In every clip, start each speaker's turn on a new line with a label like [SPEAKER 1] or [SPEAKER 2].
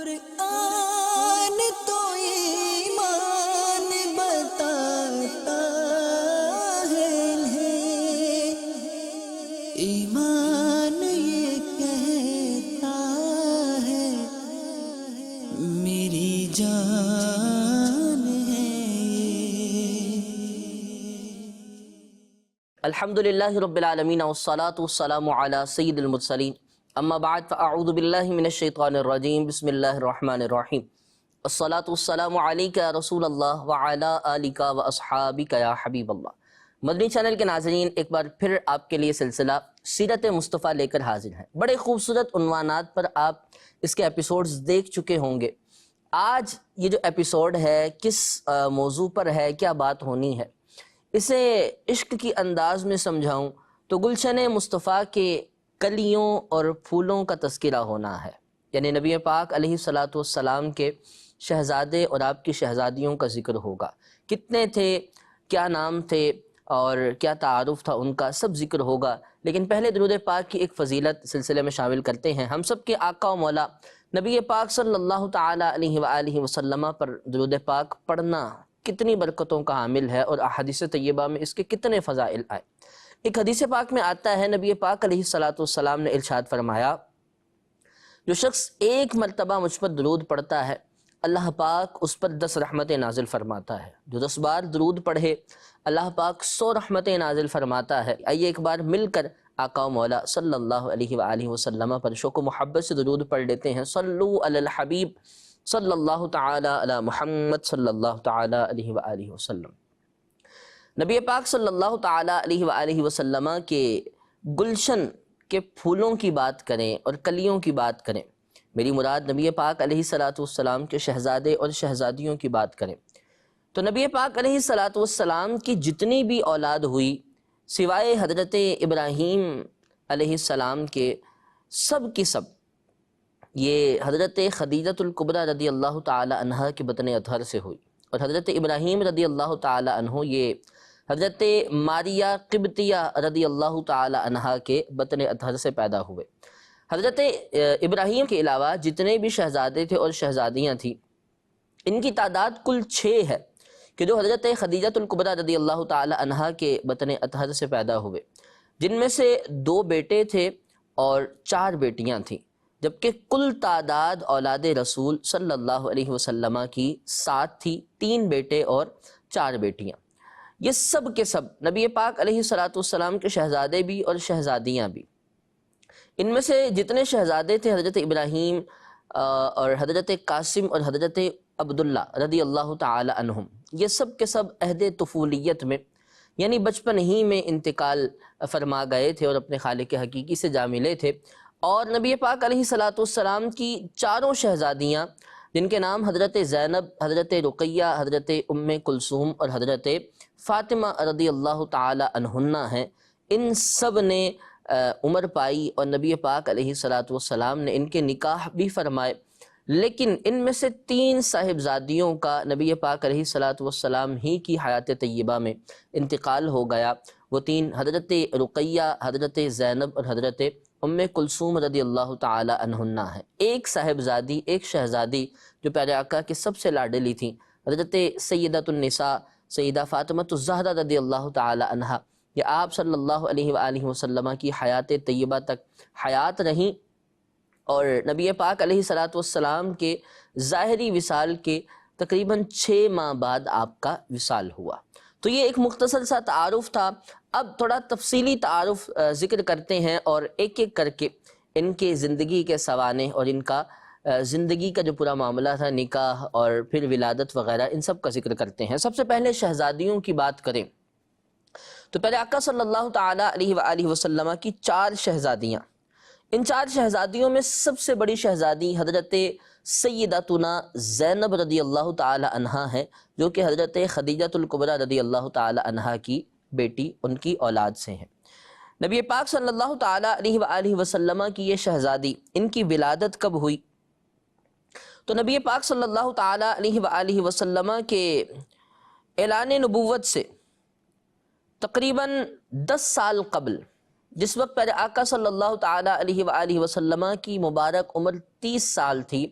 [SPEAKER 1] قرآن تو ایمان بتاتا ہے، ایمان یہ کہتا ہے میری جان ہے یہ۔
[SPEAKER 2] الحمدللہ رب العالمین والصلاة والسلام علی سید المرسلین، اما بعد فاعوذ باللہ من الشیطان الرجیم، بسم اللہ الرحمن الرحیم۔ الصلاة والسلام علیک یا رسول اللہ وعلی آلک واصحابک یا حبیب اللہ۔ مدنی چینل کے ناظرین، ایک بار پھر آپ کے لیے سلسلہ سیرت مصطفیٰ لے کر حاضر ہیں۔ بڑے خوبصورت عنوانات پر آپ اس کے ایپیسوڈز دیکھ چکے ہوں گے۔ آج یہ جو ایپیسوڈ ہے کس موضوع پر ہے، کیا بات ہونی ہے، اسے عشق کی انداز میں سمجھاؤں تو گلشن مصطفیٰ کے کلیوں اور پھولوں کا تذکرہ ہونا ہے، یعنی نبی پاک علیہ الصلاۃ والسلام کے شہزادے اور آپ کی شہزادیوں کا ذکر ہوگا۔ کتنے تھے، کیا نام تھے اور کیا تعارف تھا ان کا، سب ذکر ہوگا۔ لیکن پہلے درود پاک کی ایک فضیلت سلسلے میں شامل کرتے ہیں۔ ہم سب کے آقا و مولا نبی پاک صلی اللہ تعالی علیہ وآلہ وسلم پر درود پاک پڑھنا کتنی برکتوں کا حامل ہے، اور احادیث طیبہ میں اس کے کتنے فضائل آئے۔ ایک حدیث پاک میں آتا ہے، نبی پاک علیہ الصلاۃ والسلام نے ارشاد فرمایا، جو شخص ایک مرتبہ مجھ پر درود پڑھتا ہے اللہ پاک اس پر 10 رحمتیں نازل فرماتا ہے۔ جو 10 بار درود پڑھے اللہ پاک 100 رحمتیں نازل فرماتا ہے۔ آئیے ایک بار مل کر آقا و مولا صلی اللہ علیہ وآلہ وسلم پر شوق و محبت سے درود پڑھ لیتے ہیں۔ صلو علی الحبیب صلی اللہ تعالی علی محمد صلی اللہ تعالی علیہ وآلہ وسلم۔ نبی پاک صلی اللہ تعالی علیہ وآلہ وسلم کے گلشن کے پھولوں کی بات کریں اور کلیوں کی بات کریں، میری مراد نبی پاک علیہ الصلاۃ والسلام کے شہزادے اور شہزادیوں کی بات کریں، تو نبی پاک علیہ الصلاۃ والسلام کی جتنی بھی اولاد ہوئی سوائے حضرت ابراہیم علیہ السلام کے، سب کی سب یہ حضرت خدیجۃ الکبریٰ رضی اللہ تعالی عنہ کے بطن اطہر سے ہوئی، اور حضرت ابراہیم رضی اللہ تعالی عنہ یہ حضرت ماریہ قبطیہ رضی اللہ تعالی عنہ کے بطن اطہر سے پیدا ہوئے۔ حضرت ابراہیم کے علاوہ جتنے بھی شہزادے تھے اور شہزادیاں تھیں، ان کی تعداد کل 6 ہے، کہ جو حضرت خدیجۃ الکبریٰ رضی اللہ تعالی عنہ کے بطن اطہر سے پیدا ہوئے، جن میں سے 2 بیٹے تھے اور 4 بیٹیاں تھیں، جبکہ کل تعداد اولاد رسول صلی اللہ علیہ وسلم کی 7 تھی، 3 بیٹے اور 4 بیٹیاں۔ یہ سب کے سب نبی پاک علیہ الصلاۃ والسلام کے شہزادے بھی اور شہزادیاں بھی۔ ان میں سے جتنے شہزادے تھے حضرت ابراہیم اور حضرت قاسم اور حضرت عبداللہ رضی اللہ تعالی عنہم، یہ سب کے سب عہد طفولیت میں یعنی بچپن ہی میں انتقال فرما گئے تھے اور اپنے خالق حقیقی سے جا ملے تھے۔ اور نبی پاک علیہ الصلاۃ والسلام کی 4 شہزادیاں، جن کے نام حضرت زینب، حضرت رقیہ، حضرت ام کلثوم اور حضرت فاطمہ رضی اللہ تعالی عنہن ہیں، ان سب نے عمر پائی، اور نبی پاک علیہ الصلاۃ والسلام نے ان کے نکاح بھی فرمائے۔ لیکن ان میں سے 3 صاحبزادیوں کا نبی پاک علیہ الصلاۃ والسلام ہی کی حیات طیبہ میں انتقال ہو گیا۔ وہ 3 حضرت رقیہ، حضرت زینب اور حضرت ام کلثوم رضی اللہ تعالی عنہن ہیں۔ ایک صاحبزادی، ایک شہزادی جو پیارے آقا کی سب سے لاڈلی تھیں، حضرت سیدۃ النساء سیدہ فاطمہ الزہرا رضی اللہ تعالی عنہا، یہ آپ صلی اللہ علیہ وآلہ وسلم کی حیات طیبہ تک حیات رہیں، اور نبی پاک علیہ الصلاۃ والسلام کے ظاہری وصال کے تقریباً 6 ماہ بعد آپ کا وصال ہوا۔ تو یہ ایک مختصر سا تعارف تھا۔ اب تھوڑا تفصیلی تعارف ذکر کرتے ہیں، اور ایک ایک کر کے ان کے زندگی کے سوانح اور ان کا زندگی کا جو پورا معاملہ تھا، نکاح اور پھر ولادت وغیرہ، ان سب کا ذکر کرتے ہیں۔ سب سے پہلے شہزادیوں کی بات کریں تو پہلے آقا صلی اللہ تعالی علیہ وآلہ وسلم کی 4 شہزادیاں، ان 4 شہزادیوں میں سب سے بڑی شہزادی حضرت سیدتنا زینب رضی اللہ تعالی عنہا ہے، جو کہ حضرت خدیجۃ الکبریٰ رضی اللہ تعالی عنہا کی بیٹی، ان کی اولاد سے ہیں۔ نبی پاک صلی اللہ تعالی علیہ وآلہ وسلم کی یہ شہزادی، ان کی ولادت کب ہوئی؟ تو نبی پاک صلی اللہ تعالی علیہ وآلہ وسلم کے اعلان نبوت سے تقریباً 10 سال قبل، جس وقت پیارے آقا صلی اللہ تعالی علیہ وآلہ وسلم کی مبارک عمر 30 سال تھی،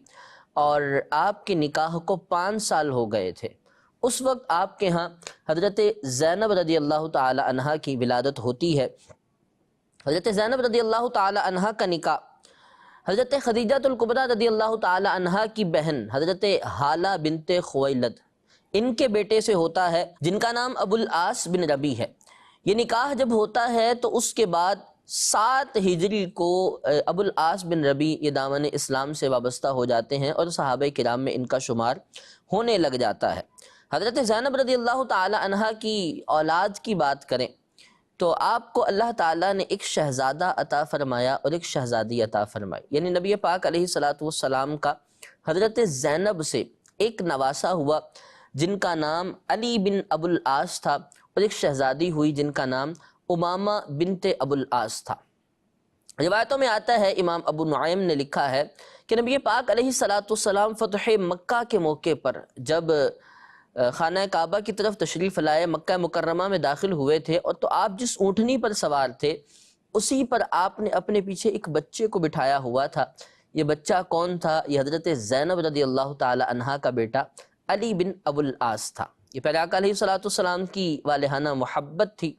[SPEAKER 2] اور آپ کے نکاح کو 5 سال ہو گئے تھے۔ اس وقت آپ کے ہاں حضرت زینب رضی اللہ تعالی عنہا کی ولادت ہوتی ہے۔ حضرت زینب رضی اللہ تعالی عنہا کا نکاح حضرت خدیجہ الکبریٰ رضی اللہ تعالی عنہا کی بہن حضرت ہالہ بنت خویلد ان کے بیٹے سے ہوتا ہے، جن کا نام ابو العاص بن ربیع ہے۔ یہ نکاح جب ہوتا ہے تو اس کے بعد 7 ہجری کو ابو العاص بن ربیع یہ دامن اسلام سے وابستہ ہو جاتے ہیں اور صحابہ کرام میں ان کا شمار ہونے لگ جاتا ہے۔ حضرت زینب رضی اللہ تعالی عنہا کی اولاد کی بات کریں تو آپ کو اللہ تعالیٰ نے ایک شہزادہ عطا فرمایا اور ایک شہزادی عطا فرمائی، یعنی نبی پاک علیہ السلام کا حضرت زینب سے ایک نواسہ ہوا جن کا نام علی بن ابو العاص تھا، اور ایک شہزادی ہوئی جن کا نام امامہ بنت ابو العاص تھا۔ روایتوں میں آتا ہے، امام ابو نعیم نے لکھا ہے کہ نبی پاک علیہ السلام فتح مکہ کے موقع پر جب خانہ کعبہ کی طرف تشریف لائے، مکہ مکرمہ میں داخل ہوئے تھے، اور تو آپ جس اونٹنی پر سوار تھے اسی پر آپ نے اپنے پیچھے ایک بچے کو بٹھایا ہوا تھا۔ یہ بچہ کون تھا؟ یہ حضرت زینب رضی اللہ تعالی عنہا کا بیٹا علی بن ابو العاص تھا۔ یہ پیارے آقا علیہ السلام کی والہانہ محبت تھی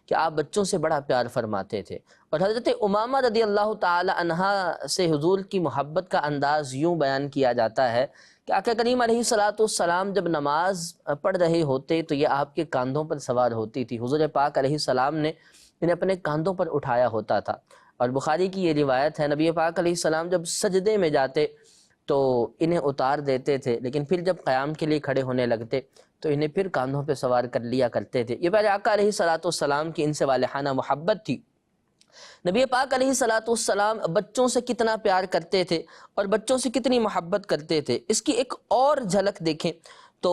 [SPEAKER 2] کہ آپ بچوں سے بڑا پیار فرماتے تھے، اور حضرت امامہ رضی اللہ تعالی عنہا سے حضور کی محبت کا انداز یوں بیان کیا جاتا ہے کہ آقا کریم علیہ السلام جب نماز پڑھ رہے ہوتے تو یہ آپ کے کاندھوں پر سوار ہوتی تھی۔ حضور پاک علیہ السلام نے انہیں اپنے کاندھوں پر اٹھایا ہوتا تھا، اور بخاری کی یہ روایت ہے، نبی پاک علیہ السلام جب سجدے میں جاتے تو انہیں اتار دیتے تھے، لیکن پھر جب قیام کے لیے کھڑے ہونے لگتے تو انہیں پھر کاندھوں پہ سوار کر لیا کرتے تھے۔ یہ پیارے آقا علیہ السلام کی ان سے والہانہ محبت تھی۔ نبی پاک علیہ السلام بچوں سے کتنا پیار کرتے تھے اور بچوں سے کتنی محبت کرتے تھے، اس کی ایک اور جھلک دیکھیں تو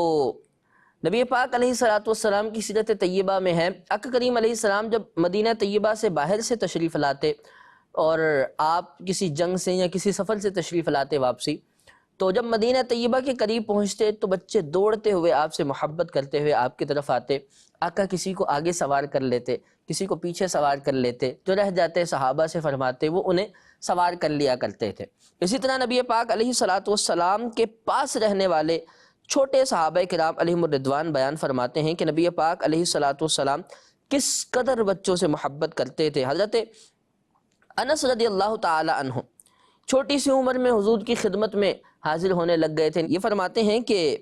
[SPEAKER 2] نبی پاک علیہ السلام کی سیرت طیبہ میں ہے، آقا کریم علیہ السلام جب مدینہ طیبہ سے باہر سے تشریف لاتے اور آپ کسی جنگ سے یا کسی سفر سے تشریف لاتے واپسی، تو جب مدینہ طیبہ کے قریب پہنچتے تو بچے دوڑتے ہوئے آپ سے محبت کرتے ہوئے آپ کی طرف آتے۔ آقا کسی کو آگے سوار کر لیتے، کسی کو پیچھے سوار کر لیتے، جو رہ جاتے صحابہ سے فرماتے وہ انہیں سوار کر لیا کرتے تھے۔ اسی طرح نبی پاک علیہ السلام کے پاس رہنے والے چھوٹے صحابہ کرام علیہم الرضوان بیان فرماتے ہیں کہ نبی پاک علیہ السلام کس قدر بچوں سے محبت کرتے تھے۔ حضرت انس رضی اللہ تعالی عنہ چھوٹی سی عمر میں حضور کی خدمت میں حاضر ہونے لگ گئے تھے۔ یہ فرماتے ہیں کہ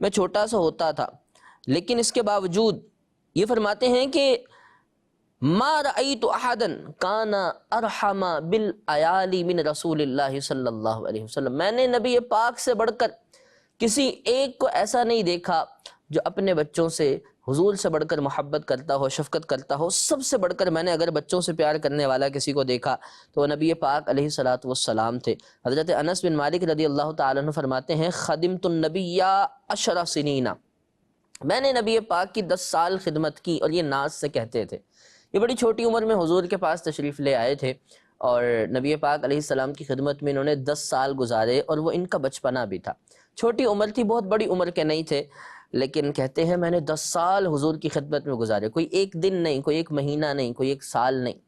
[SPEAKER 2] میں چھوٹا سا ہوتا تھا، لیکن اس کے باوجود یہ فرماتے ہیں کہ ما رأیت احدا کان ارحم بالعیال من رسول اللہ صلی اللہ علیہ وسلم، میں نے نبی پاک سے بڑھ کر کسی ایک کو ایسا نہیں دیکھا جو اپنے بچوں سے حضور سے بڑھ کر محبت کرتا ہو، شفقت کرتا ہو۔ سب سے بڑھ کر میں نے اگر بچوں سے پیار کرنے والا کسی کو دیکھا تو وہ نبی پاک علیہ السلام تھے۔ حضرت انس بن مالک رضی اللہ تعالیٰ عنہ فرماتے ہیں، خدمت النبی 10 سنین، میں نے نبی پاک کی 10 سال خدمت کی، اور یہ ناز سے کہتے تھے۔ یہ بڑی چھوٹی عمر میں حضور کے پاس تشریف لے آئے تھے، اور نبی پاک علیہ السلام کی خدمت میں انہوں نے 10 سال گزارے، اور وہ ان کا بچپنا بھی تھا۔ چھوٹی عمر تھی، بہت بڑی عمر کے نہیں تھے، لیکن کہتے ہیں میں نے 10 سال حضور کی خدمت میں گزارے، کوئی ایک دن نہیں، کوئی ایک مہینہ نہیں، کوئی ایک سال نہیں،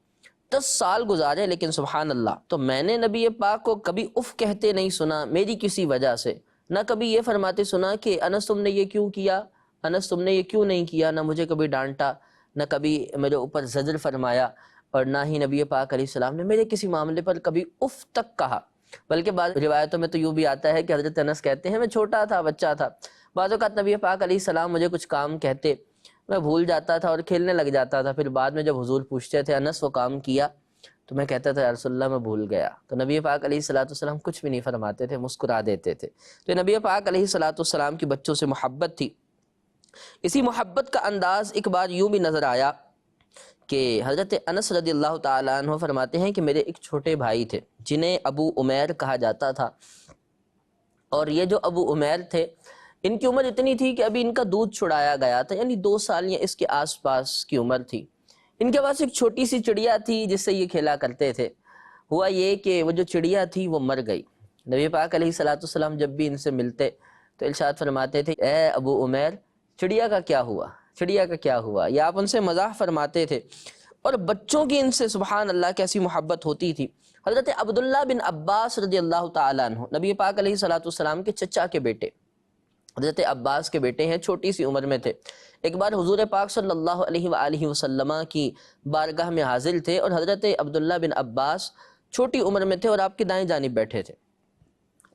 [SPEAKER 2] 10 سال گزارے۔ لیکن سبحان اللہ، تو میں نے نبی پاک کو کبھی اف کہتے نہیں سنا میری کسی وجہ سے، نہ کبھی یہ فرماتے سنا کہ انس تم نے یہ کیوں کیا، انس تم نے یہ کیوں نہیں کیا، نہ مجھے کبھی ڈانٹا، نہ کبھی میرے اوپر زجر فرمایا، اور نہ ہی نبی پاک علیہ السلام نے میرے کسی معاملے پر کبھی اف تک کہا۔ بلکہ بعض روایتوں میں تو یوں بھی آتا ہے کہ حضرت انس کہتے ہیں میں چھوٹا تھا، بچہ تھا، بعض اوقات نبی پاک علیہ السلام مجھے کچھ کام کہتے، میں بھول جاتا تھا اور کھیلنے لگ جاتا تھا، پھر بعد میں جب حضور پوچھتے تھے انس وہ کام کیا، تو میں کہتا تھا یا رسول اللہ میں بھول گیا، تو نبی پاک علیہ السلام کچھ بھی نہیں فرماتے تھے، مسکرا دیتے تھے۔ تو نبی پاک علیہ السلام کی بچوں سے محبت تھی۔ اسی محبت کا انداز ایک بار یوں بھی نظر آیا کہ حضرت انس رضی اللہ تعالیٰ عنہ فرماتے ہیں کہ میرے ایک چھوٹے بھائی تھے جنہیں ابو عمیر کہا جاتا تھا، اور یہ جو ابو عمیر تھے ان کی عمر اتنی تھی کہ ابھی ان کا دودھ چھڑایا گیا تھا، یعنی 2 سال یا اس کے آس پاس کی عمر تھی۔ ان کے پاس ایک چھوٹی سی چڑیا تھی جس سے یہ کھیلا کرتے تھے۔ ہوا یہ کہ وہ جو چڑیا تھی وہ مر گئی۔ نبی پاک علیہ السلام جب بھی ان سے ملتے تو ارشاد فرماتے تھے اے ابو عمیر چڑیا کا کیا ہوا، چڑیا کا کیا ہوا، یا آپ ان سے مزاح فرماتے تھے۔ اور بچوں کی ان سے سبحان اللہ کیسی محبت ہوتی تھی۔ حضرت عبداللہ بن عباس رضی اللہ تعالیٰ عنہ نبی پاک علیہ الصلوۃ والسلام کے چچا کے بیٹے، حضرت عباس کے بیٹے ہیں، چھوٹی سی عمر میں تھے۔ ایک بار حضور پاک صلی اللہ علیہ وآلہ وسلم کی بارگاہ میں حاضر تھے اور حضرت عبداللہ بن عباس چھوٹی عمر میں تھے اور آپ کی دائیں جانب بیٹھے تھے،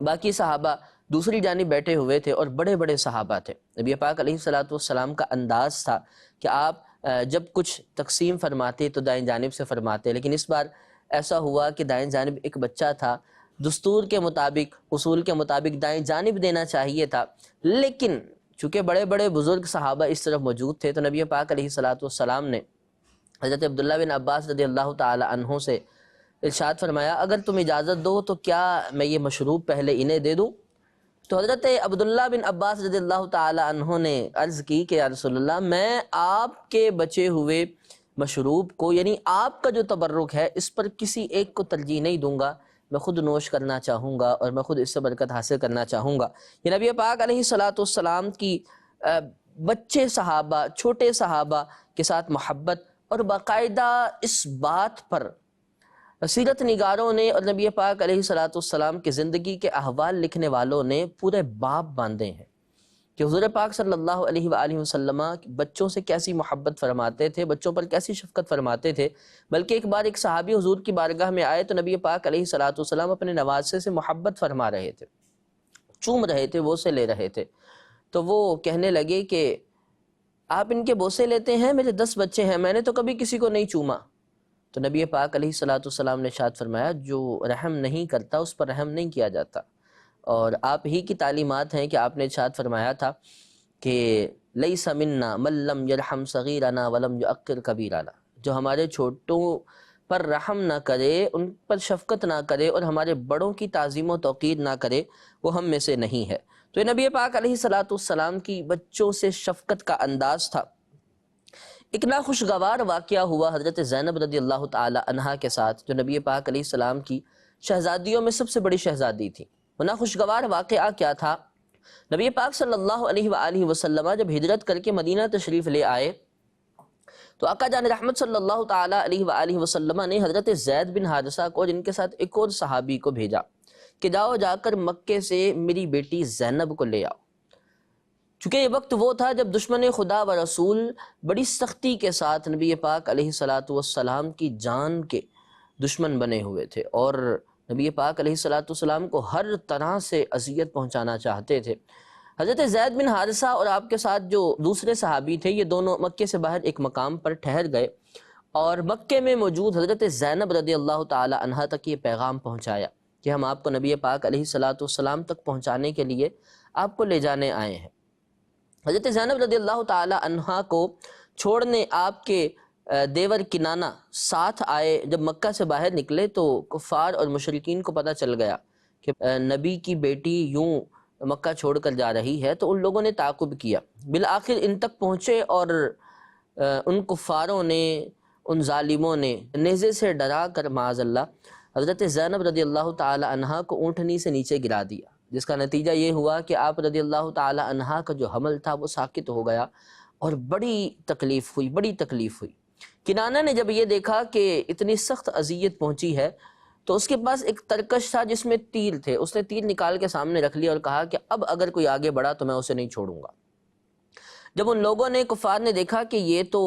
[SPEAKER 2] باقی صحابہ دوسری جانب بیٹھے ہوئے تھے اور بڑے بڑے صحابہ تھے۔ نبی پاک علیہ الصلوۃ والسلام کا انداز تھا کہ آپ جب کچھ تقسیم فرماتے تو دائیں جانب سے فرماتے، لیکن اس بار ایسا ہوا کہ دائیں جانب ایک بچہ تھا، دستور کے مطابق، اصول کے مطابق دائیں جانب دینا چاہیے تھا، لیکن چونکہ بڑے بڑے بزرگ صحابہ اس طرف موجود تھے تو نبی پاک علیہ الصلوۃ والسلام نے حضرت عبداللہ بن عباس رضی اللہ تعالی عنہ سے ارشاد فرمایا، اگر تم اجازت دو تو کیا میں یہ مشروب پہلے انہیں دے دوں؟ تو حضرت عبداللہ بن عباس رضی اللہ تعالی عنہ نے عرض کی کہ یا رسول اللہ، میں آپ کے بچے ہوئے مشروب کو، یعنی آپ کا جو تبرک ہے، اس پر کسی ایک کو ترجیح نہیں دوں گا، میں خود نوش کرنا چاہوں گا اور میں خود اس سے برکت حاصل کرنا چاہوں گا۔ یہ نبی پاک علیہ الصلوۃ والسلام کی بچے صحابہ، چھوٹے صحابہ کے ساتھ محبت، اور باقاعدہ اس بات پر سیرت نگاروں نے اور نبی پاک علیہ الصلوۃ والسلام کی زندگی کے احوال لکھنے والوں نے پورے باب باندھے ہیں کہ حضور پاک صلی اللہ علیہ وآلہ وسلم بچوں سے کیسی محبت فرماتے تھے، بچوں پر کیسی شفقت فرماتے تھے۔ بلکہ ایک بار ایک صحابی حضور کی بارگاہ میں آئے تو نبی پاک علیہ الصلوۃ والسلام اپنے نواسے سے محبت فرما رہے تھے، چوم رہے تھے، بوسے لے رہے تھے، تو وہ کہنے لگے کہ آپ ان کے بوسے لیتے ہیں، میرے 10 بچے ہیں، میں نے تو کبھی کسی کو نہیں چوما۔ تو نبی پاک علیہ الصلوۃ والسلام نے ارشاد فرمایا، جو رحم نہیں کرتا اس پر رحم نہیں کیا جاتا۔ اور آپ ہی کی تعلیمات ہیں کہ آپ نے ارشاد فرمایا تھا کہ لیس منا من لم یرحم صغیرنا ولم یعقر کبیرنا، جو ہمارے چھوٹوں پر رحم نہ کرے، ان پر شفقت نہ کرے اور ہمارے بڑوں کی تعظیم و توقیر نہ کرے، وہ ہم میں سے نہیں ہے۔ تو یہ نبی پاک علیہ الصلوۃ والسلام کی بچوں سے شفقت کا انداز تھا۔ ایک ناخوشگوار واقعہ ہوا حضرت زینب رضی اللہ تعالی عنہا کے ساتھ، جو نبی پاک علیہ السلام کی شہزادیوں میں سب سے بڑی شہزادی تھی۔ وہ ناخوشگوار واقعہ کیا تھا؟ نبی پاک صلی اللہ علیہ وآلہ وسلم جب ہجرت کر کے مدینہ تشریف لے آئے تو آقا جان رحمت صلی اللہ تعالی علیہ وآلہ وسلم نے حضرت زید بن حارثہ کو، جن کے ساتھ ایک اور صحابی کو بھیجا کہ جاؤ جا کر مکے سے میری بیٹی زینب کو لے آؤ۔ چونکہ یہ وقت وہ تھا جب دشمن خدا و رسول بڑی سختی کے ساتھ نبی پاک علیہ الصلوۃ والسلام کی جان کے دشمن بنے ہوئے تھے اور نبی پاک علیہ الصلوۃ والسلام کو ہر طرح سے اذیت پہنچانا چاہتے تھے۔ حضرت زید بن حارثہ اور آپ کے ساتھ جو دوسرے صحابی تھے، یہ دونوں مکے سے باہر ایک مقام پر ٹھہر گئے اور مکے میں موجود حضرت زینب رضی اللہ تعالی عنہا تک یہ پیغام پہنچایا کہ ہم آپ کو نبی پاک علیہ الصلوۃ والسلام تک پہنچانے کے لیے آپ کو لے جانے آئے ہیں۔ حضرت زینب رضی اللہ تعالی عنہا کو چھوڑنے آپ کے دیور کنانہ ساتھ آئے۔ جب مکہ سے باہر نکلے تو کفار اور مشرکین کو پتہ چل گیا کہ نبی کی بیٹی یوں مکہ چھوڑ کر جا رہی ہے، تو ان لوگوں نے تعاقب کیا، بالآخر ان تک پہنچے اور ان کفاروں نے، ان ظالموں نے نیزے سے ڈرا کر معاذ اللہ حضرت زینب رضی اللہ تعالی عنہا کو اونٹنی سے نیچے گرا دیا، جس کا نتیجہ یہ ہوا کہ آپ رضی اللہ تعالی عنہا کا جو حمل تھا وہ ساقط ہو گیا اور بڑی تکلیف ہوئی۔ کنانہ نے جب یہ دیکھا کہ اتنی سخت اذیت پہنچی ہے تو اس کے پاس ایک ترکش تھا جس میں تیر تھے، اس نے تیر نکال کے سامنے رکھ لیا اور کہا کہ اب اگر کوئی آگے بڑھا تو میں اسے نہیں چھوڑوں گا۔ جب ان لوگوں نے، کفار نے دیکھا کہ یہ تو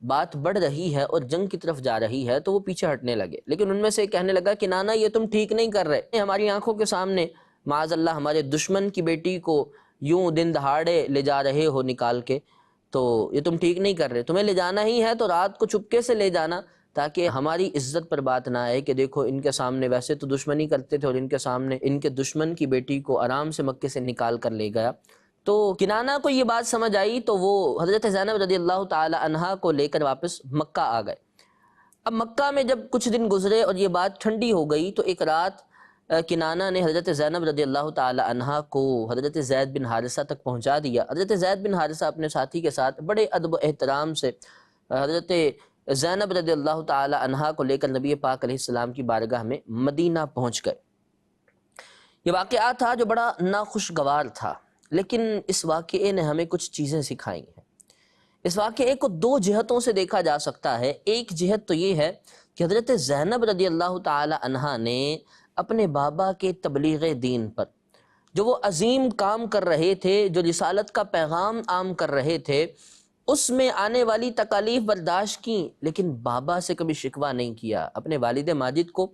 [SPEAKER 2] بات بڑھ رہی ہے اور جنگ کی طرف جا رہی ہے تو وہ پیچھے ہٹنے لگے، لیکن ان میں سے کہنے لگا کہ نانا یہ تم ٹھیک نہیں کر رہے، ہماری آنکھوں کے سامنے معاذ اللہ ہمارے دشمن کی بیٹی کو یوں دن دہاڑے لے جا رہے ہو نکال کے، تو یہ تم ٹھیک نہیں کر رہے، تمہیں لے جانا ہی ہے تو رات کو چپکے سے لے جانا تاکہ ہماری عزت پر بات نہ آئے کہ دیکھو ان کے سامنے ویسے تو دشمنی کرتے تھے اور ان کے سامنے ان کے دشمن کی بیٹی کو آرام سے مکے سے نکال کر لے گیا۔ تو کنانہ کو یہ بات سمجھ آئی تو وہ حضرت زینب رضی اللہ تعالی عنہا کو لے کر واپس مکہ آ گئے۔ اب مکہ میں جب کچھ دن گزرے اور یہ بات ٹھنڈی ہو گئی تو ایک رات کنانہ نے حضرت زینب رضی اللہ تعالی عنہا کو حضرت زید بن حارثہ تک پہنچا دیا۔ حضرت زید بن حارثہ اپنے ساتھی کے ساتھ بڑے ادب و احترام سے حضرت زینب رضی اللہ تعالی عنہا کو لے کر نبی پاک علیہ السلام کی بارگاہ میں مدینہ پہنچ گئے۔ یہ واقعہ تھا جو بڑا ناخوشگوار تھا، لیکن اس واقعے نے ہمیں کچھ چیزیں سکھائی ہیں۔ اس واقعے کو دو جہتوں سے دیکھا جا سکتا ہے۔ ایک جہت تو یہ ہے کہ حضرت زینب رضی اللہ تعالی عنہا نے اپنے بابا کے تبلیغ دین پر جو وہ عظیم کام کر رہے تھے، جو رسالت کا پیغام عام کر رہے تھے، اس میں آنے والی تکالیف برداشت کی، لیکن بابا سے کبھی شکوہ نہیں کیا، اپنے والد ماجد کو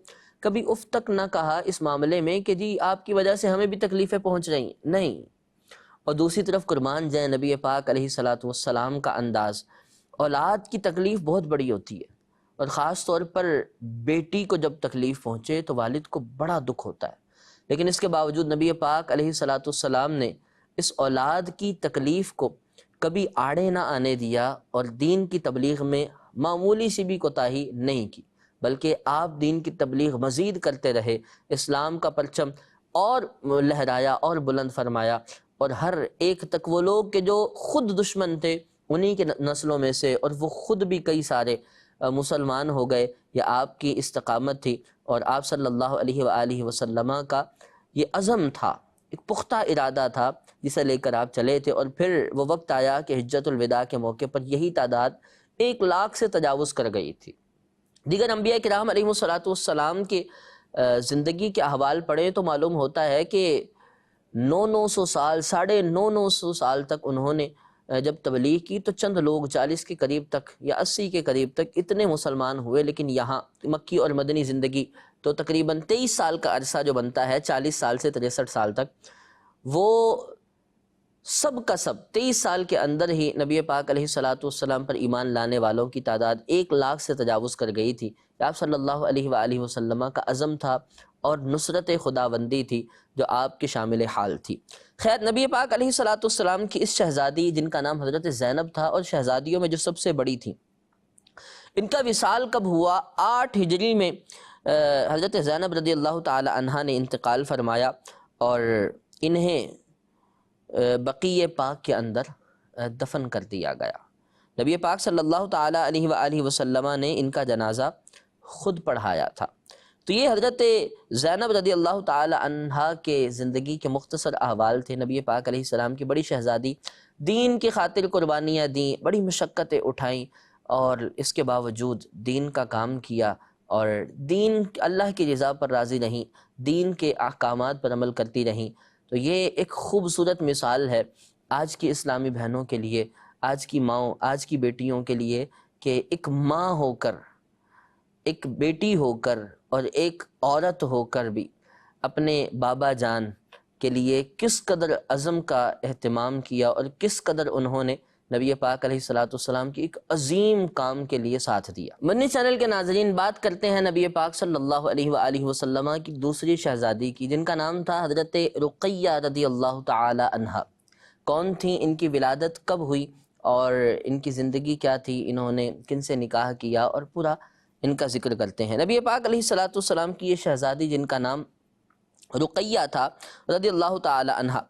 [SPEAKER 2] کبھی اف تک نہ کہا اس معاملے میں کہ جی آپ کی وجہ سے ہمیں بھی تکلیفیں پہنچ رہی ہیں، نہیں۔ اور دوسری طرف قربان جائیں نبی پاک علیہ الصلاۃ والسلام کا انداز، اولاد کی تکلیف بہت بڑی ہوتی ہے، اور خاص طور پر بیٹی کو جب تکلیف پہنچے تو والد کو بڑا دکھ ہوتا ہے، لیکن اس کے باوجود نبی پاک علیہ الصلاۃ والسلام نے اس اولاد کی تکلیف کو کبھی آڑے نہ آنے دیا، اور دین کی تبلیغ میں معمولی سی بھی کوتاہی نہیں کی، بلکہ آپ دین کی تبلیغ مزید کرتے رہے، اسلام کا پرچم اور لہرایا اور بلند فرمایا، اور ہر ایک تک وہ لوگ کہ جو خود دشمن تھے انہی کے نسلوں میں سے، اور وہ خود بھی کئی سارے مسلمان ہو گئے، یہ آپ کی استقامت تھی، اور آپ صلی اللہ علیہ وآلہ وسلم کا یہ عزم تھا، ایک پختہ ارادہ تھا جسے لے کر آپ چلے تھے۔ اور پھر وہ وقت آیا کہ حجۃ الوداع کے موقع پر یہی تعداد 1,00,000 سے تجاوز کر گئی تھی۔ دیگر انبیاء کرام علیہ الصلوۃ والسلام کے زندگی کے احوال پڑھیں تو معلوم ہوتا ہے کہ 900 سال، 950 سال تک انہوں نے جب تبلیغ کی تو چند لوگ 40 کے قریب تک یا 80 کے قریب تک اتنے مسلمان ہوئے، لیکن یہاں مکی اور مدنی زندگی تو تقریباً 23 سال کا عرصہ جو بنتا ہے، 40 سال سے 63 سال تک، وہ سب کا سب 23 سال کے اندر ہی نبی پاک علیہ الصلوۃ والسلام پر ایمان لانے والوں کی تعداد 1,00,000 سے تجاوز کر گئی تھی۔ آپ صلی اللہ علیہ وآلہ وسلم کا عزم تھا اور نصرت خداوندی تھی جو آپ کے شامل حال تھی۔ خیر، نبی پاک علیہ الصلوۃ والسلام کی اس شہزادی جن کا نام حضرت زینب تھا، اور شہزادیوں میں جو سب سے بڑی تھی، ان کا وصال کب ہوا؟ 8 ہجری میں حضرت زینب رضی اللہ تعالی عنہا نے انتقال فرمایا، اور انہیں بقیع پاک کے اندر دفن کر دیا گیا۔ نبی پاک صلی اللہ تعالی علیہ وآلہ وسلم نے ان کا جنازہ خود پڑھایا تھا۔ تو یہ حضرت زینب رضی اللہ تعالی عنہا کے زندگی کے مختصر احوال تھے۔ نبی پاک علیہ السلام کی بڑی شہزادی، دین کی خاطر قربانیاں دیں، بڑی مشقتیں اٹھائیں، اور اس کے باوجود دین کا کام کیا، اور دین اللہ کی رضا پر راضی رہیں، دین کے احکامات پر عمل کرتی رہیں۔ تو یہ ایک خوبصورت مثال ہے آج کی اسلامی بہنوں کے لیے، آج کی ماؤں، آج کی بیٹیوں کے لیے، کہ ایک ماں ہو کر، ایک بیٹی ہو کر، اور ایک عورت ہو کر بھی اپنے بابا جان کے لیے کس قدر عزم کا اہتمام کیا، اور کس قدر انہوں نے نبی پاک علیہ الصلوۃ والسلام کی ایک عظیم کام کے لیے ساتھ دیا۔ مدنی چینل کے ناظرین، بات کرتے ہیں نبی پاک صلی اللہ علیہ وآلہ وسلم کی دوسری شہزادی کی، جن کا نام تھا حضرت رقیہ رضی اللہ تعالی عنہا۔ کون تھیں؟ ان کی ولادت کب ہوئی، اور ان کی زندگی کیا تھی، انہوں نے کن سے نکاح کیا، اور پورا ان کا ذکر کرتے ہیں۔ نبی پاک علیہ الصلوۃ والسلام کی یہ شہزادی جن کا نام رقیہ تھا رضی اللہ تعالی عنہا،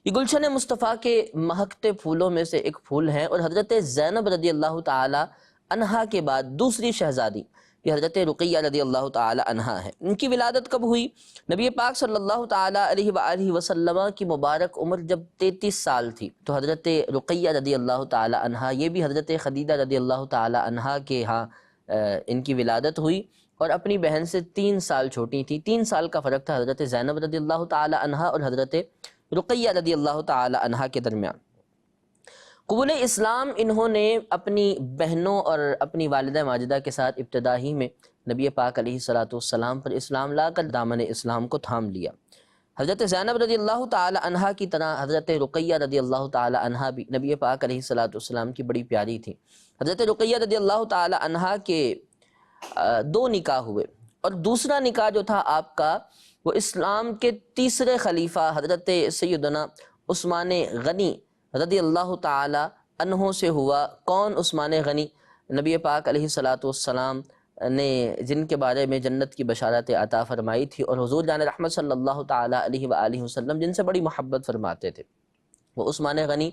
[SPEAKER 2] یہ گلشن مصطفیٰ کے مہکتے پھولوں میں سے ایک پھول ہیں، اور حضرت زینب رضی اللہ تعالی عنہا کے بعد دوسری شہزادی یہ حضرت رقیہ رضی اللہ تعالی عنہا ہے۔ ان کی ولادت کب ہوئی؟ نبی پاک صلی اللہ تعالی علیہ وآلہ وسلم کی مبارک عمر جب 33 سال تھی، تو حضرت رقیہ رضی اللہ تعالی عنہا، یہ بھی حضرت خدیجہ رضی اللہ تعالی عنہا کے ہاں ان کی ولادت ہوئی، اور اپنی بہن سے 3 سال چھوٹی تھی۔ 3 سال کا فرق تھا حضرت زینب رضی اللہ تعالی عنہا اور حضرت رقیہ رضی اللہ تعالی عنہا کے درمیان۔ قبول اسلام انہوں نے اپنی بہنوں اور اپنی والدہ ماجدہ کے ساتھ ابتدا ہی میں نبی پاک علیہ الصلوۃ والسلام پر اسلام لا کر دامن اسلام کو تھام لیا۔ حضرت زینب رضی اللہ تعالی عنہا کی طرح حضرت رقیہ رضی اللہ تعالی عنہا بھی نبی پاک علیہ الصلوۃ والسلام کی بڑی پیاری تھی۔ حضرت رقیہ رضی اللہ تعالی عنہا کے 2 نکاح ہوئے، اور دوسرا نکاح جو تھا آپ کا، وہ اسلام کے تیسرے خلیفہ حضرت سیدنا عثمان غنی رضی اللہ تعالی عنہ سے ہوا۔ کون عثمان غنی؟ نبی پاک علیہ الصلوۃ والسلام نے جن کے بارے میں جنت کی بشارت عطا فرمائی تھی، اور حضور جان رحمت صلی اللہ تعالی علیہ وآلہ وسلم جن سے بڑی محبت فرماتے تھے، وہ عثمان غنی،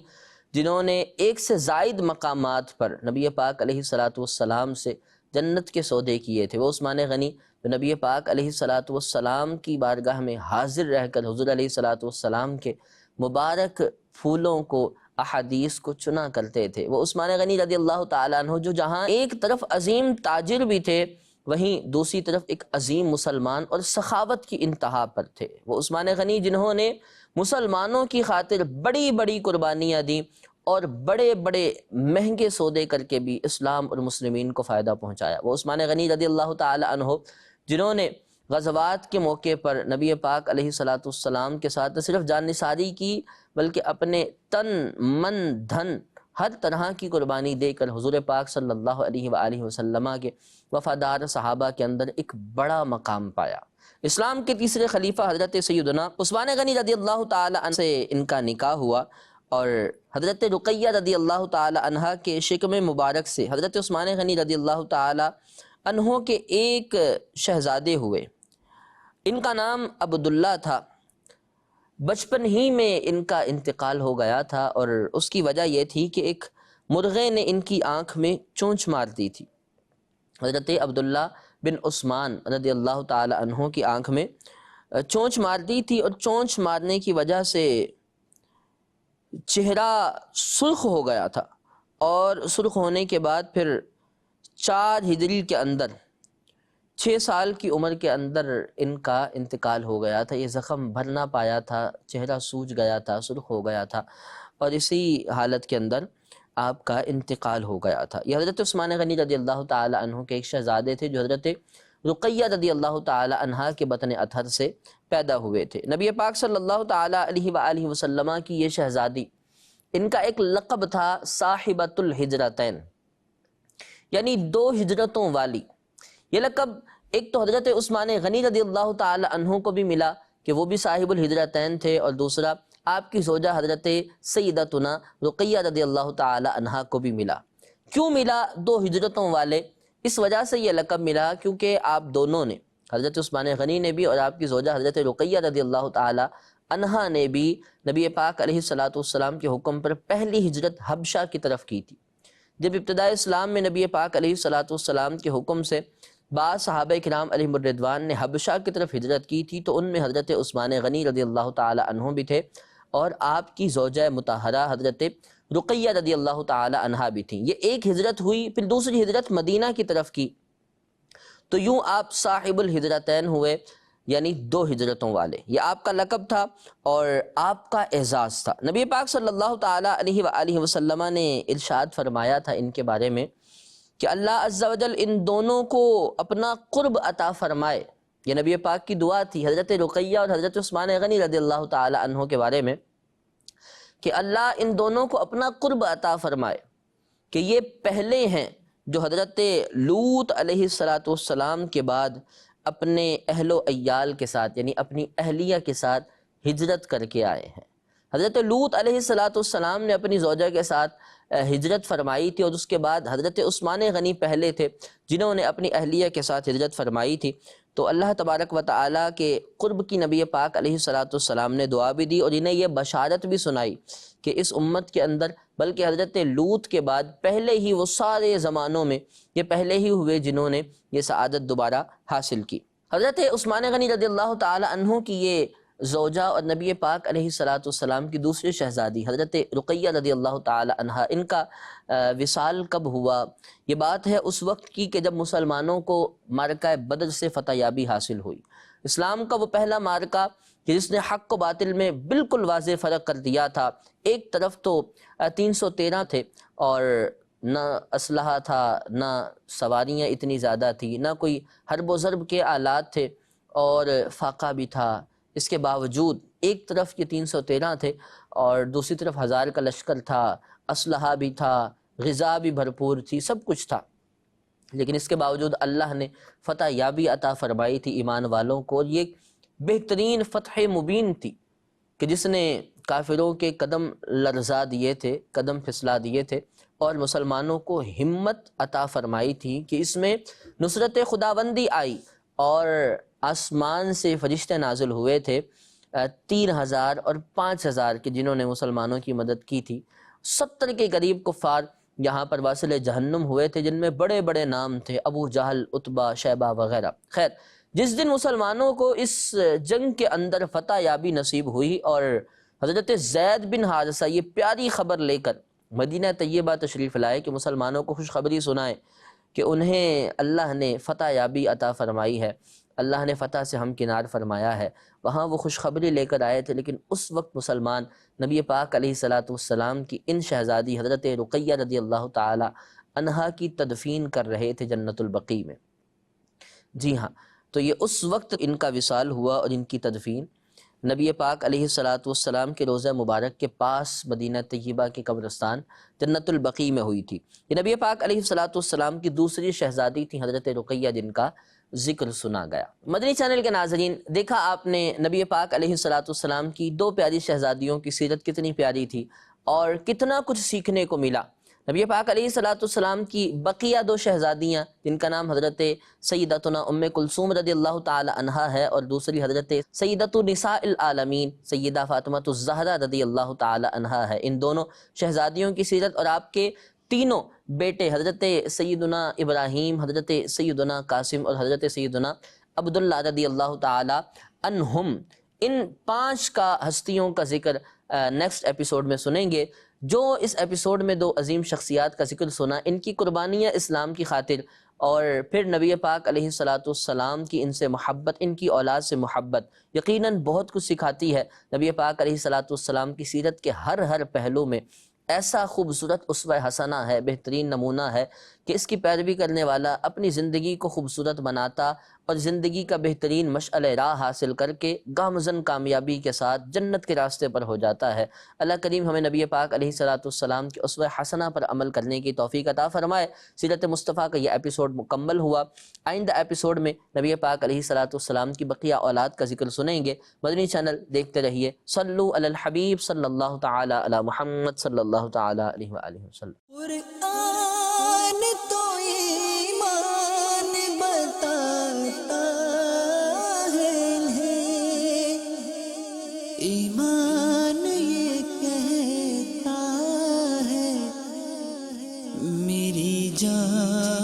[SPEAKER 2] جنہوں نے 1 سے زائد مقامات پر نبی پاک علیہ الصلوۃ والسلام سے جنت کے سودے کیے تھے۔ وہ عثمان غنی جو نبی پاک علیہ الصلوۃ والسلام کی بارگاہ میں حاضر رہ کر حضور علیہ الصلوۃ والسلام کے مبارک پھولوں کو، احادیث کو چنا کرتے تھے۔ وہ عثمان غنی رضی اللہ تعالیٰ عنہ جو جہاں ایک طرف عظیم تاجر بھی تھے، وہیں دوسری طرف ایک عظیم مسلمان اور سخاوت کی انتہا پر تھے، وہ عثمان غنی جنہوں نے مسلمانوں کی خاطر بڑی بڑی قربانیاں دیں اور بڑے بڑے مہنگے سودے کر کے بھی اسلام اور مسلمین کو فائدہ پہنچایا۔ وہ عثمان غنی رضی اللہ تعالی عنہ جنہوں نے غزوات کے موقع پر نبی پاک علیہ السلام کے ساتھ نہ صرف جان نثاری کی بلکہ اپنے تن من دھن ہر طرح کی قربانی دے کر حضور پاک صلی اللہ علیہ وآلہ وسلم کے وفادار صحابہ کے اندر ایک بڑا مقام پایا۔ اسلام کے تیسرے خلیفہ حضرت سیدنا عثمان غنی رضی اللہ تعالی عنہ سے ان کا نکاح ہوا، اور حضرت رقیہ رضی اللہ تعالی عنہ کے شکم مبارک سے حضرت عثمان غنی رضی اللہ تعالی عنہ کے ایک شہزادے ہوئے۔ ان کا نام عبداللہ تھا۔ بچپن ہی میں ان کا انتقال ہو گیا تھا، اور اس کی وجہ یہ تھی کہ ایک مرغے نے ان کی آنکھ میں چونچ مار دی تھی۔ حضرت عبداللہ بن عثمان رضی اللہ تعالی عنہ کی آنکھ میں چونچ مار دی تھی، اور چونچ مارنے کی وجہ سے چہرہ سرخ ہو گیا تھا، اور سرخ ہونے کے بعد پھر 4 ہجری کے اندر 6 سال کی عمر کے اندر ان کا انتقال ہو گیا تھا۔ یہ زخم بھر نہ پایا تھا، چہرہ سوج گیا تھا، سرخ ہو گیا تھا، اور اسی حالت کے اندر آپ کا انتقال ہو گیا تھا۔ یہ حضرت عثمان غنی رضی اللہ تعالی عنہ کے ایک شہزادے تھے جو حضرت رقیہ رضی اللہ تعالی عنہ کے بطن اطہر سے پیدا ہوئے تھے۔ نبی پاک صلی اللہ تعالی علیہ وآلہ وسلم کی یہ شہزادی، ان کا ایک لقب تھا صاحبۃ الہجرتین، یعنی 2 ہجرتوں والی۔ یہ لقب ایک تو حضرت عثمان غنی رضی اللہ تعالی عنہ کو بھی ملا کہ وہ بھی صاحب الہجرتین تھے، اور دوسرا آپ کی زوجہ حضرت سیدتنا رقیہ رضی اللہ تعالی عنہ کو بھی ملا۔ کیوں ملا 2 ہجرتوں والے؟ اس وجہ سے یہ لقب ملا کیونکہ آپ دونوں نے، حضرت عثمان غنی نے بھی اور آپ کی زوجہ حضرت رقیہ رضی اللہ تعالی عنہ نے بھی نبی پاک علیہ السلام کے حکم پر پہلی ہجرت حبشہ کی طرف کی تھی۔ جب ابتداء اسلام میں نبی پاک علیہ السلام کے حکم سے بعض صحابہ کرام علیہم الرضوان نے حبشہ کی طرف ہجرت کی تھی، تو ان میں حضرت عثمان غنی رضی اللہ تعالی عنہ بھی تھے، اور آپ کی زوجہ مطہرہ حضرت رقیہ رضی اللہ تعالی عنہ بھی تھیں۔ یہ ایک ہجرت ہوئی، پھر دوسری ہجرت مدینہ کی طرف کی، تو یوں آپ صاحب الہجرتین ہوئے، یعنی 2 ہجرتوں والے۔ یہ آپ کا لقب تھا اور آپ کا اعزاز تھا۔ نبی پاک صلی اللہ تعالی علیہ وآلہ وسلم نے ارشاد فرمایا تھا ان کے بارے میں کہ اللہ عز و جل ان دونوں کو اپنا قرب عطا فرمائے۔ یہ نبی پاک کی دعا تھی حضرت رقیہ اور حضرت عثمان غنی رضی اللہ تعالی عنہ کے بارے میں کہ اللہ ان دونوں کو اپنا قرب عطا فرمائے، کہ یہ پہلے ہیں جو حضرت لوط علیہ السلام کے بعد اپنے اہل و عیال کے ساتھ، یعنی اپنی اہلیہ کے ساتھ ہجرت کر کے آئے ہیں۔ حضرت لوط علیہ السلام نے اپنی زوجہ کے ساتھ ہجرت فرمائی تھی، اور اس کے بعد حضرت عثمان غنی پہلے تھے جنہوں نے اپنی اہلیہ کے ساتھ ہجرت فرمائی تھی۔ تو اللہ تبارک و تعالیٰ کے قرب کی نبی پاک علیہ السلام نے دعا بھی دی، اور انہیں یہ بشارت بھی سنائی کہ اس امت کے اندر بلکہ حضرت لوط کے بعد پہلے ہی وہ سارے زمانوں میں یہ پہلے ہی ہوئے جنہوں نے یہ سعادت دوبارہ حاصل کی۔ حضرت عثمان غنی رضی اللہ تعالی عنہ کی یہ زوجہ اور نبی پاک علیہ السلام کی دوسری شہزادی حضرت رقیہ رضی اللہ تعالی عنہ، ان کا وصال کب ہوا؟ یہ بات ہے اس وقت کی کہ جب مسلمانوں کو معرکہ بدر سے فتح یابی حاصل ہوئی۔ اسلام کا وہ پہلا معرکہ کہ جس نے حق و باطل میں بالکل واضح فرق کر دیا تھا۔ ایک طرف تو 313 تھے، اور نہ اسلحہ تھا، نہ سواریاں اتنی زیادہ تھی، نہ کوئی حرب و ضرب کے آلات تھے، اور فاقہ بھی تھا۔ اس کے باوجود ایک طرف یہ 313 تھے اور دوسری طرف 1000 کا لشکر تھا، اسلحہ بھی تھا، غذا بھی بھرپور تھی، سب کچھ تھا، لیکن اس کے باوجود اللہ نے فتح یابی عطا فرمائی تھی ایمان والوں کو۔ اور یہ بہترین فتح مبین تھی کہ جس نے کافروں کے قدم لرزا دیے تھے، قدم پھسلا دیے تھے، اور مسلمانوں کو ہمت عطا فرمائی تھی کہ اس میں نصرت خداوندی آئی، اور آسمان سے فرشتے نازل ہوئے تھے 3000 اور 5000 کے، جنہوں نے مسلمانوں کی مدد کی تھی۔ 70 کے قریب کفار یہاں پر واصل جہنم ہوئے تھے، جن میں بڑے بڑے نام تھے، ابو جہل، عتبہ، شیبہ وغیرہ۔ خیر، جس دن مسلمانوں کو اس جنگ کے اندر فتح یابی نصیب ہوئی، اور حضرت زید بن حارثہ یہ پیاری خبر لے کر مدینہ طیبہ تشریف لائے کہ مسلمانوں کو خوشخبری سنائیں کہ انہیں اللہ نے فتح یابی عطا فرمائی ہے، اللہ نے فتح سے ہمکنار فرمایا ہے، وہاں وہ خوشخبری لے کر آئے تھے، لیکن اس وقت مسلمان نبی پاک علیہ الصلاۃ والسلام کی ان شہزادی حضرت رقیہ رضی اللہ تعالی عنہا کی تدفین کر رہے تھے جنت البقیع میں۔ جی ہاں، تو یہ اس وقت ان کا وصال ہوا اور ان کی تدفین نبی پاک علیہ الصلاۃ والسلام کے روضہ مبارک کے پاس مدینہ طیبہ کے قبرستان جنت البقیع میں ہوئی تھی۔ یہ نبی پاک علیہ الصلاۃ والسلام کی دوسری شہزادی تھی حضرت رقیہ، جن کا ذکر سنا گیا۔ مدنی چینل کے ناظرین، دیکھا آپ نے نبی پاک علیہ الصلاۃ والسلام کی دو پیاری شہزادیوں کی سیرت کتنی پیاری تھی اور کتنا کچھ سیکھنے کو ملا۔ نبی پاک علیہ الصلاۃ والسلام کی بقیہ دو شہزادیاں، جن کا نام حضرت سیدتنا ام کلثوم رضی اللہ تعالی عنہا ہے اور دوسری حضرت سیدۃ نساء العالمین سیدہ فاطمہ الزہرا رضی اللہ تعالی عنہا ہے، ان دونوں شہزادیوں کی سیرت اور آپ کے تینوں بیٹے حضرت سیدنا ابراہیم، حضرت سیدنا قاسم اور حضرت سیدنا عبداللہ رضی اللہ تعالی عنہم، ان 5 کا ہستیوں کا ذکر نیکسٹ ایپیسوڈ میں سنیں گے۔ جو اس ایپیسوڈ میں 2 عظیم شخصیات کا ذکر سنا، ان کی قربانیاں اسلام کی خاطر اور پھر نبی پاک علیہ الصلاۃ والسلام کی ان سے محبت، ان کی اولاد سے محبت یقیناً بہت کچھ سکھاتی ہے۔ نبی پاک علیہ الصلاۃ والسلام کی سیرت کے ہر پہلو میں ایسا خوبصورت اسوہ حسنہ ہے، بہترین نمونہ ہے کہ اس کی پیروی کرنے والا اپنی زندگی کو خوبصورت بناتا اور زندگی کا بہترین مشعل راہ حاصل کر کے گامزن کامیابی کے ساتھ جنت کے راستے پر ہو جاتا ہے۔ اللہ کریم ہمیں نبی پاک علیہ الصلاۃ والسلام کی اسوہ حسنہ پر عمل کرنے کی توفیق عطا فرمائے۔ سیرت مصطفیٰ کا یہ ایپیسوڈ مکمل ہوا۔ آئندہ ایپیسوڈ میں نبی پاک علیہ الصلاۃ والسلام کی بقیہ اولاد کا ذکر سنیں گے۔ مدنی چینل دیکھتے رہیے۔ صلو علی الحبیب صلی اللہ تعالی علی محمد صلی اللہ تعالی علیہ وآلہ وسلم۔
[SPEAKER 1] قرآن تو ایمان بتاتا ہے انہیں، ایمان یہ کہتا ہے میری جان